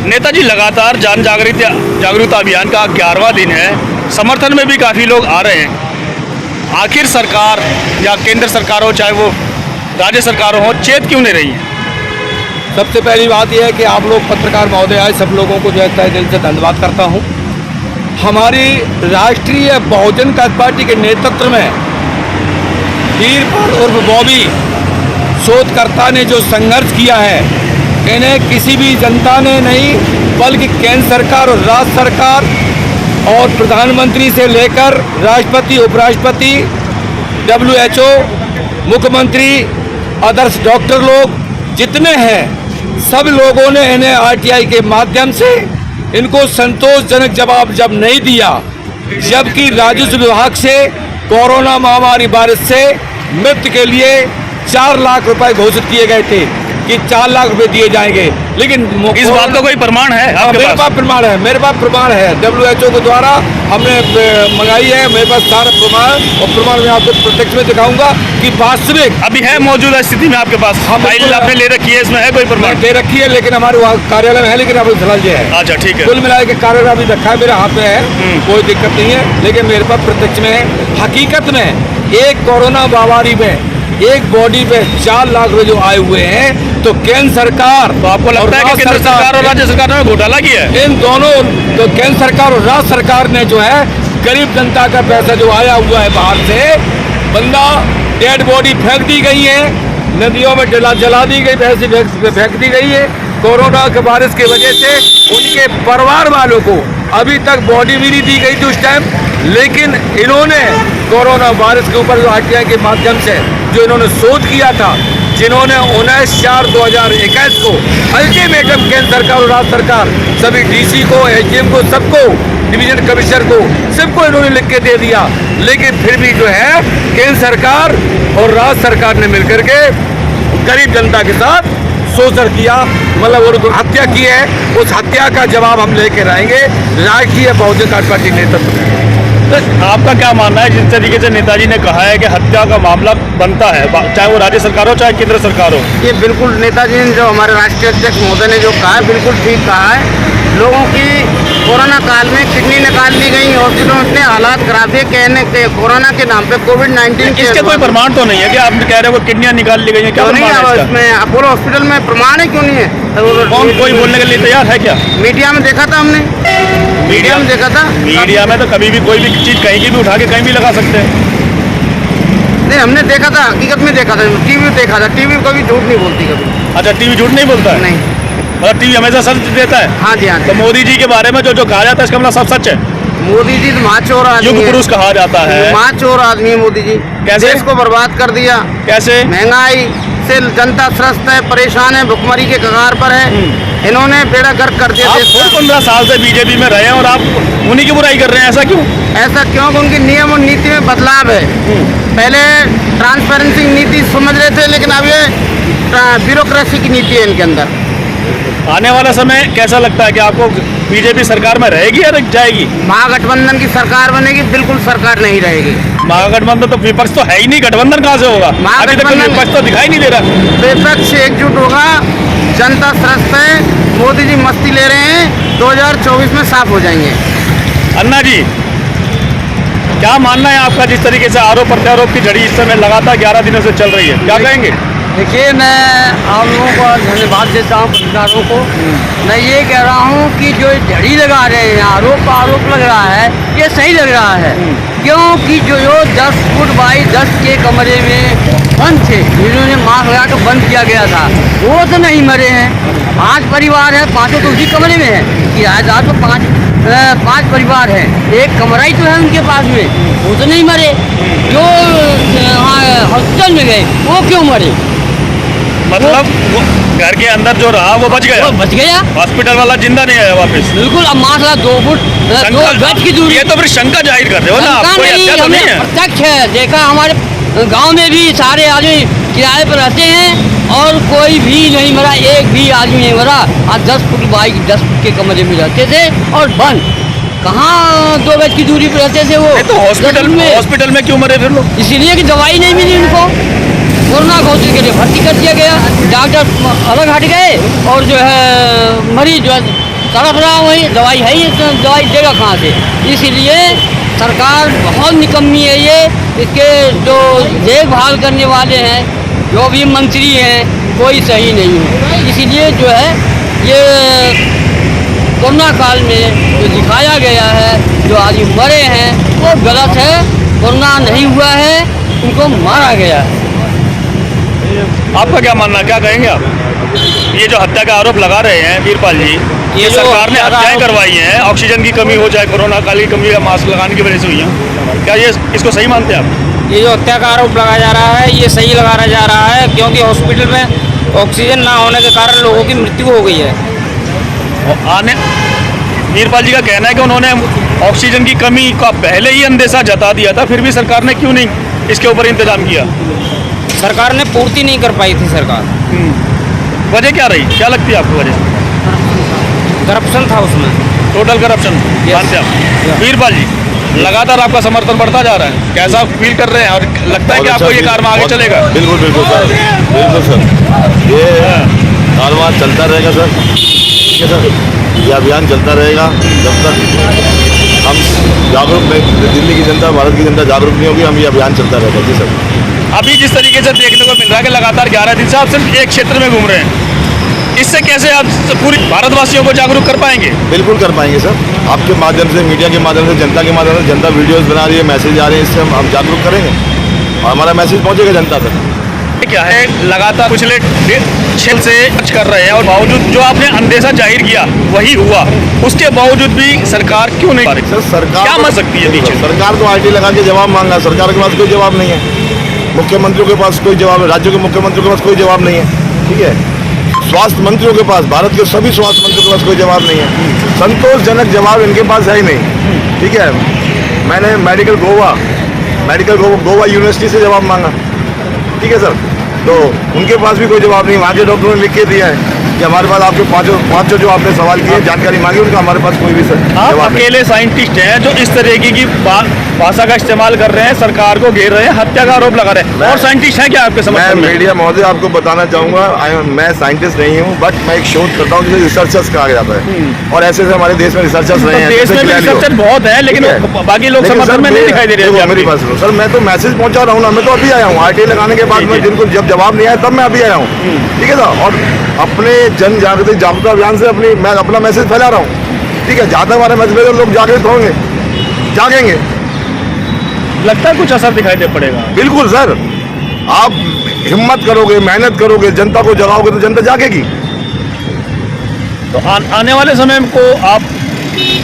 नेताजी लगातार जन जागरूकता अभियान का 11वां दिन है। समर्थन में भी काफ़ी लोग आ रहे हैं। आखिर सरकार या केंद्र सरकार हो चाहे वो राज्य सरकार हो, चेत क्यों नहीं रही है? सबसे पहली बात यह है कि आप लोग पत्रकार महोदय आए, सब लोगों को जो है तहे दिल से धन्यवाद करता हूं। हमारी राष्ट्रीय बहुजन कांग्रेस पार्टी के नेतृत्व में वीरपाल उर्फ बॉबी शोधकर्ता ने जो संघर्ष किया है, इन्हें किसी भी जनता ने नहीं बल्कि केंद्र सरकार और राज्य सरकार और प्रधानमंत्री से लेकर राष्ट्रपति, उपराष्ट्रपति, WHO, मुख्यमंत्री, आदर्श डॉक्टर लोग जितने हैं, सब लोगों ने इन्हें RTI के माध्यम से इनको संतोषजनक जवाब जब नहीं दिया, जबकि राजस्व विभाग से कोरोना महामारी वायरस से मृत्यु के लिए 4 लाख रुपए घोषित किए गए थे कि 4 लाख रुपए दिए जाएंगे, लेकिन इस बात का कोई प्रमाण है आपके मेरे पास प्रमाण है, मेरे पास प्रमाण है। WHO के द्वारा हमने मंगाई है, मेरे पास सारा प्रमाण, और प्रमाण मैं आपको प्रत्यक्ष में दिखाऊंगा कि वास्तविक अभी है मौजूदा स्थिति में आपके पास फाइल आपने ले रखी है, इसमें है कोई प्रमाण? दे रखी है, लेकिन हमारे वहाँ कार्यालय में है, लेकिन अभी फिलहाल ये है। अच्छा, ठीक है। कुल मिला के कार्यालय अभी रखा है, मेरे हाथ में है, कोई दिक्कत नहीं है, लेकिन मेरे पास प्रत्यक्ष में है। हकीकत में एक कोरोना महामारी में एक बॉडी पे 4 लाख रुपए जो आए हुए हैं, तो केंद्र सरकार, तो आपको लगता है कि केंद्र सरकार और राज्य सरकार ने घोटाला किया है? इन दोनों, तो केंद्र सरकार और राज्य सरकार ने जो है गरीब जनता का पैसा जो आया हुआ है बाहर से, बंदा डेड बॉडी फेंक दी गई है, नदियों में जला दी गई, पैसे फेंक दी गई है। कोरोना के वायरस की वजह से उनके परिवार वालों को अभी तक बॉडी भी नहीं दी गई थी उस टाइम, लेकिन इन्होंने कोरोना वायरस के ऊपर जो RTI के माध्यम से जो इन्होंने शोध किया था, जिन्होंने 19/4/2021 को अल्टीमेटम केंद्र सरकार और राज्य सरकार सभी DC को, SDM को, सबको, डिवीजन कमिश्नर को, सबको इन्होंने लिख के दे दिया, लेकिन फिर भी जो है केंद्र सरकार और राज्य सरकार ने मिलकर के गरीब जनता के साथ शोषण किया, मतलब वो हत्या की है। उस हत्या का जवाब हम लेकर आएंगे राष्ट्रीय बहुजन कांग्रेस पार्टी नेतृत्व में। तो आपका क्या मानना है, जिस तरीके से नेताजी ने कहा है कि हत्या का मामला बनता है, चाहे वो राज्य सरकार हो चाहे केंद्र सरकार हो? ये बिल्कुल नेताजी ने, जो हमारे राष्ट्रीय अध्यक्ष महोदय ने जो कहा है, बिल्कुल ठीक कहा है। लोगों की कोरोना काल में किडनी निकाल ली गई, हॉस्पिटलों में इतने हालात खराब थे, कहने के कोरोना के नाम पे कोविड-19 इसके कोई प्रमाण तो नहीं है कि आप कह रहे हो किडनियां निकाल ली गई हैं? क्या नहीं है इसमें? अपोलो हॉस्पिटल में प्रमाण है, क्यों नहीं है? कौन कोई बोलने के लिए तैयार है क्या? मीडिया में देखा था हमने, मीडिया में देखा था। मीडिया में तो कभी भी कोई भी चीज कहीं की भी उठा के कहीं भी लगा सकते हैं। नहीं, हमने देखा था, हकीकत में देखा था, टीवी में देखा था। टीवी कभी झूठ नहीं बोलती कभी। अच्छा, टीवी झूठ नहीं बोलता है? नहीं, मतलब टीवी हमेशा सच देता है? हाँ जी, हाँ। तो मोदी जी के बारे में जो कहा जाता है, इसका मतलब सब सच है? मोदी जी तो महाचोर आदमी युग पुरुष कहा जाता है। महाचोर आदमी है मोदी जी। कैसे? देश को बर्बाद कर दिया। कैसे? महंगाई से जनता त्रस्त है, परेशान है, भुखमरी के कगार पर है। इन्होंने बेड़ा गर्क कर दिया। आप खुद 15 साल से बीजेपी में रहे हैं और आप उन्हीं की बुराई कर रहे हैं, ऐसा क्यों? ऐसा क्यों? उनकी नियम और नीति में बदलाव है। पहले ट्रांसपेरेंसी नीति समझ रहे थे, लेकिन अब ये ब्यूरोक्रेसी की नीति है इनके अंदर। आने वाला समय कैसा लगता है कि आपको बीजेपी सरकार में रहेगी या रह जाएगी? महागठबंधन की सरकार बनेगी, बिल्कुल सरकार नहीं रहेगी। महागठबंधन तो विपक्ष तो है ही नहीं, गठबंधन कहाँ से होगा? अभी तक विपक्ष तो दिखाई नहीं दे रहा। विपक्ष एकजुट होगा, जनता त्रस्त है, मोदी जी मस्ती ले रहे हैं, 2024 में साफ हो जाएंगे। अन्ना जी, क्या मानना है आपका, जिस तरीके से आरोप प्रत्यारोप की झड़ी इस समय लगातार 11 दिनों से चल रही है, क्या कहेंगे? देखिए, मैं आप लोगों को धन्यवाद देता हूँ, पत्रकारों को। मैं ये कह रहा हूँ कि जो झड़ी लगा रहे हैं, आरोप लग रहा है, ये सही लग रहा है। क्योंकि जो 10 फुट बाई 10 के कमरे में बंद थे, जिन्होंने मास्क लगा कर बंद किया गया था, वो तो नहीं मरे हैं। 5 परिवार है, 5 तो उसी कमरे में है। किराएदार तो 5 परिवार हैं, एक कमरा ही तो है उनके पास में, वो तो नहीं मरे। जो हॉस्पिटल में गए वो क्यों मरे? मतलब वो घर के अंदर जो रहा वो बच गया? वो बच गया। हॉस्पिटल वाला जिंदा नहीं आया वापस? बिल्कुल। अब मास्क 2 फुट 2 गज की दूरी। ये तो फिर शंका जाहिर कर रहे हो ना आप? कोई हत्या तो नहीं है? प्रत्यक्ष है, देखा हमारे गांव में भी सारे आदमी किराए पर रहते हैं और कोई भी नहीं मरा, एक भी आदमी नहीं मरा। आज 10 फुट बाई 10 फुट के कमरे में रहते थे और बंद। कहाँ 2 गज की दूरी पर रहते थे वो? तो हॉस्पिटल में क्यों मरे फिर लोग? इसीलिए कि दवाई नहीं मिली उनको। कोरोना को के लिए भर्ती कर दिया गया, डॉक्टर अलग हट गए और जो है मरीज जो है तड़प रहा हूँ, वही दवाई है ही, तो दवाई देगा कहाँ से। इसीलिए सरकार बहुत निकम्मी है ये। इसके जो देखभाल करने वाले हैं, जो भी मंत्री हैं, कोई सही नहीं है। इसीलिए जो है ये कोरोना काल में जो दिखाया गया है, जो आदमी मरे हैं वो गलत है। कोरोना नहीं हुआ है, उनको मारा गया है। आपका क्या मानना है, क्या कहेंगे आप? ये जो हत्या का आरोप लगा रहे हैं वीरपाल जी, ये जो सरकार ने हत्या का हत्याएं आरोप- करवाई हैं, ऑक्सीजन की कमी हो जाए, कोरोना काल की कमी या मास्क लगाने की वजह से हुई है, क्या ये इसको सही मानते हैं आप? ये जो हत्या का आरोप लगाया जा रहा है, ये सही लगाया जा रहा है, क्योंकि हॉस्पिटल में ऑक्सीजन ना होने के कारण लोगों की मृत्यु हो गई है। और आने वीरपाल जी का कहना है कि उन्होंने ऑक्सीजन की कमी का पहले ही अंदेशा जता दिया था, फिर भी सरकार ने क्यों नहीं इसके ऊपर इंतजाम किया? सरकार ने पूर्ति नहीं कर पाई थी सरकार। वजह क्या रही, क्या लगती है आपको वजह? करप्शन था उसमें। टोटल करप्शन मानते हैं आप? वीरपाल जी, लगातार आपका समर्थन बढ़ता जा रहा है, कैसा फील कर रहे हैं और लगता है कि आपको ये कारवा आगे चलेगा? बिल्कुल बिल्कुल सर, बिल्कुल सर, ये कारवा चलता रहेगा सर। ठीक है सर, ये अभियान चलता रहेगा जब तक हम जागरूक नहीं, दिल्ली की जनता, भारत की जनता जागरूक नहीं होगी, हम ये अभियान चलता रहेगा। जी सर। अभी जिस तरीके से देखने को मिल रहा है कि लगातार 11 दिन से आप सिर्फ एक क्षेत्र में घूम रहे हैं, इससे कैसे आप पूरी भारतवासियों को जागरूक कर पाएंगे? बिल्कुल कर पाएंगे सर, आपके माध्यम से, मीडिया के माध्यम से, जनता के माध्यम से। जनता वीडियोस बना रही है, मैसेज आ रहे हैं, इससे हम जागरूक करेंगे और हमारा मैसेज पहुंचेगा जनता तक। क्या है, लगातार पिछले 6 से कर रहे हैं और बावजूद जो आपने अंदेशा जाहिर किया वही हुआ, उसके बावजूद भी सरकार क्यों नहीं आ रही? सर सरकार क्या मत सकती है पीछे? सरकार तो आईटी लगा के जवाब मांगा, सरकार के पास कोई जवाब नहीं है। मुख्यमंत्रियों के पास कोई जवाब है, राज्यों के मुख्यमंत्रियों के पास कोई जवाब नहीं है। ठीक है, स्वास्थ्य मंत्रियों के पास, भारत के सभी स्वास्थ्य मंत्रियों के पास कोई जवाब नहीं है। संतोषजनक जवाब इनके पास है ही नहीं। ठीक है, मैंने मेडिकल गोवा यूनिवर्सिटी से जवाब मांगा। ठीक है सर, तो उनके पास भी कोई जवाब नहीं। वहाँ के डॉक्टरों ने लिख के दिया है कि हमारे पास आपके पाँचों जो आपने सवाल किए, जानकारी मांगी, उनका हमारे पास कोई भी आप जवाब नहीं। अकेले साइंटिस्ट हैं जो इस तरीके की भाषा का इस्तेमाल कर रहे हैं, सरकार को घेर रहे हैं, हत्या का आरोप लगा रहे हैं। और साइंटिस्ट हैं क्या आपके मैं समर्थन में? मीडिया महोदय आपको बताना चाहूँगा, मैं साइंटिस्ट नहीं हूँ, बट मैं एक शोध करता हूँ जिसे रिसर्चर्स कहा जाता है। और ऐसे हमारे देश में रिसर्चर्स तो नहीं है। देश में भी रिसर्चर बहुत है, लेकिन बाकी लोग समर्थन में नहीं दिखाई दे रहे हैं। मेरी बात सुनो सर, मैं तो मैसेज पहुंचा रहा हूँ ना, मैं तो अभी आया हूँ आरटीआई लगाने के बाद जी, में, जी। जिनको जब जवाब नहीं आया तब मैं अभी आया हूँ। ठीक है ना, और अपने जन जागृति अभियान से मैं अपना मैसेज फैला रहा हूँ। ठीक है, जहाँ तक हमारे मैसेज लोग जागृत होंगे, जागेंगे, लगता है कुछ असर दिखाई दे पड़ेगा। बिल्कुल सर। आप हिम्मत करोगे, मेहनत करोगे, जनता को जगाओगे तो जनता जागेगी। तो आने वाले समय को आप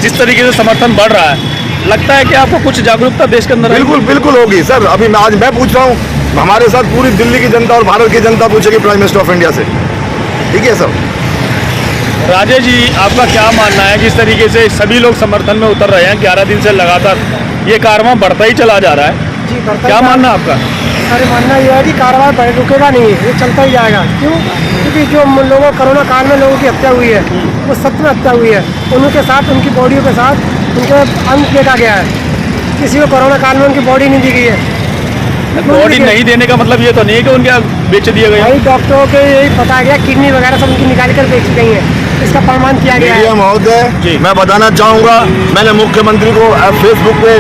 जिस तरीके से समर्थन बढ़ रहा है, लगता है कि आपको कुछ जागरूकता देश के अंदर आएगी? बिल्कुल बिल्कुल होगी सर। अभी आज मैं पूछ रहा हूँ, हमारे साथ पूरी दिल्ली की जनता और भारत की जनता पूछेगी प्राइम मिनिस्टर ऑफ इंडिया से। ठीक है सर। राजेश जी, आपका क्या मानना है कि इस तरीके से सभी लोग समर्थन में उतर रहे हैं, 11 दिन से लगातार ये कारवां बढ़ता ही चला जा रहा है, जी बढ़ता क्या मानना है आपका? हमारे मानना यह है कि कार्रवाई रुकेगा नहीं, ये चलता ही जाएगा। क्यों? क्योंकि जो लोगों कोरोना काल में लोगों की हत्या हुई है, वो सत्य में हत्या हुई है। उनके साथ, उनकी बॉडियों के साथ उनके अंत देखा गया है। किसी को कोरोना काल में उनकी बॉडी नहीं दी गई है। बॉडी नहीं देने का मतलब ये तो नहीं है कि उनके बेच दिए गए? भाई डॉक्टरों के यही बताया गया, किडनी वगैरह सब उनकी निकाल कर बेची गई है, इसका प्रमाण किया गया मीडिया है। महोदय, मैं बताना चाहूँगा, मैंने मुख्यमंत्री को फेसबुक पे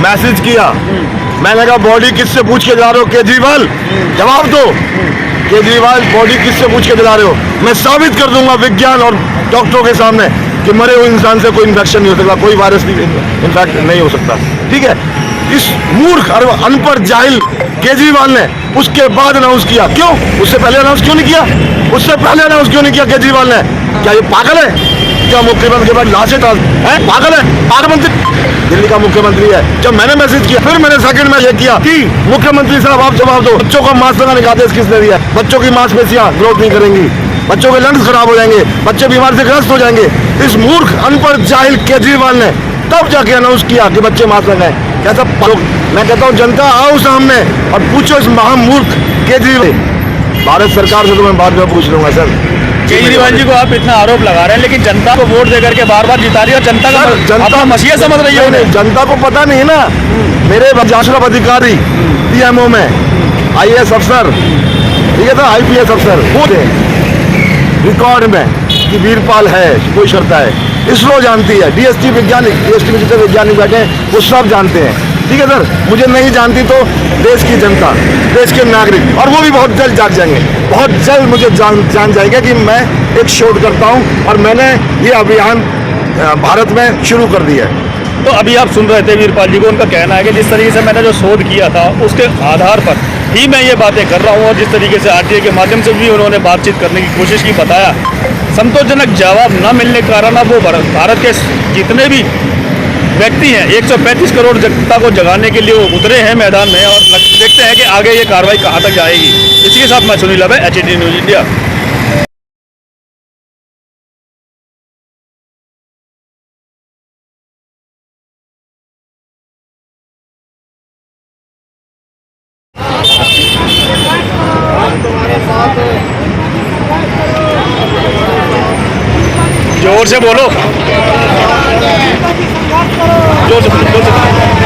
मैसेज किया। मैंने कहा बॉडी किससे पूछ के जा रहे हो केजरीवाल, जवाब दो। केजरीवाल बॉडी किससे पूछ के दिला रहे हो? मैं साबित कर दूंगा विज्ञान और डॉक्टरों के सामने कि मरे हुए इंसान से कोई इन्फेक्शन नहीं हो सकता, कोई वायरस इन्फेक्ट नहीं हो सकता। ठीक है, इस मूर्ख और अनपढ़ जाहिल केजरीवाल ने उसके बाद अनाउंस किया। क्यों? उससे पहले अनाउंस क्यों नहीं किया? उससे पहले अनाउंस क्यों नहीं किया केजरीवाल ने? क्या ये पागल है? क्या मुख्यमंत्री के बाद लाशें है? पागल है? पागल मंत्री दिल्ली का मुख्यमंत्री है। जब मैंने मैसेज किया, फिर मैंने सेकंड में ये किया कि मुख्यमंत्री साहब आप जवाब दो, बच्चों को मास्क लगाने का आदेश किसने दिया? बच्चों की मांसपेशियां ग्रोथ नहीं करेंगी, बच्चों के लंग्स खराब हो जाएंगे, बच्चे बीमारी से ग्रस्त हो जाएंगे। इस मूर्ख अनपढ़ जाहिल केजरीवाल ने तब जाके अनाउंस किया कि बच्चे मास्क लगाएं। कैसा मैं कहता हूँ, जनता आओ सामने और पूछो इस महामूर्ख केजरीवाल। भारत सरकार से तो मैं बाद में पूछ लूंगा सर। केजरीवाल जी को आप इतना आरोप लगा रहे हैं, लेकिन जनता को वोट देकर के बार बार जिता रही है और जनता का अपना मसीहा समझ रही है। नहीं, जनता को पता नहीं ना। मेरे जांचना अधिकारी पीएमओ में IAS अफसर, ठीक है था, IPS अफसर, वो थे रिकॉर्ड में कि वीरपाल है, कोई शर्ता है, इसरो जानती है, डीएसटी वैज्ञानिक, डीएसटी में जितने वैज्ञानिक बैठे हैं वो सब जानते हैं। ठीक है सर, मुझे नहीं जानती तो देश की जनता, देश के नागरिक, और वो भी बहुत जल्द जाग जाएंगे, बहुत जल्द मुझे जान जाएंगे कि मैं एक शोध करता हूँ और मैंने ये अभियान भारत में शुरू कर दिया है। तो अभी आप सुन रहे थे वीरपाल जी को, उनका कहना है कि जिस तरीके से मैंने जो शोध किया था उसके आधार पर ही मैं ये बातें कर रहा हूँ, और जिस तरीके से आरटीआई के माध्यम से भी उन्होंने बातचीत करने की कोशिश की, बताया संतोषजनक जवाब न मिलने के कारण अब वो भारत के जितने भी व्यक्ति हैं 135 करोड़ जनता को जगाने के लिए वो उतरे हैं मैदान में, और देखते हैं कि आगे ये कार्रवाई कहाँ तक जाएगी। इसी के साथ मैं सुनील अभय, HT न्यूज़ इंडिया। जोर से बोलो, जोर से बोलो, जोर से बोलो।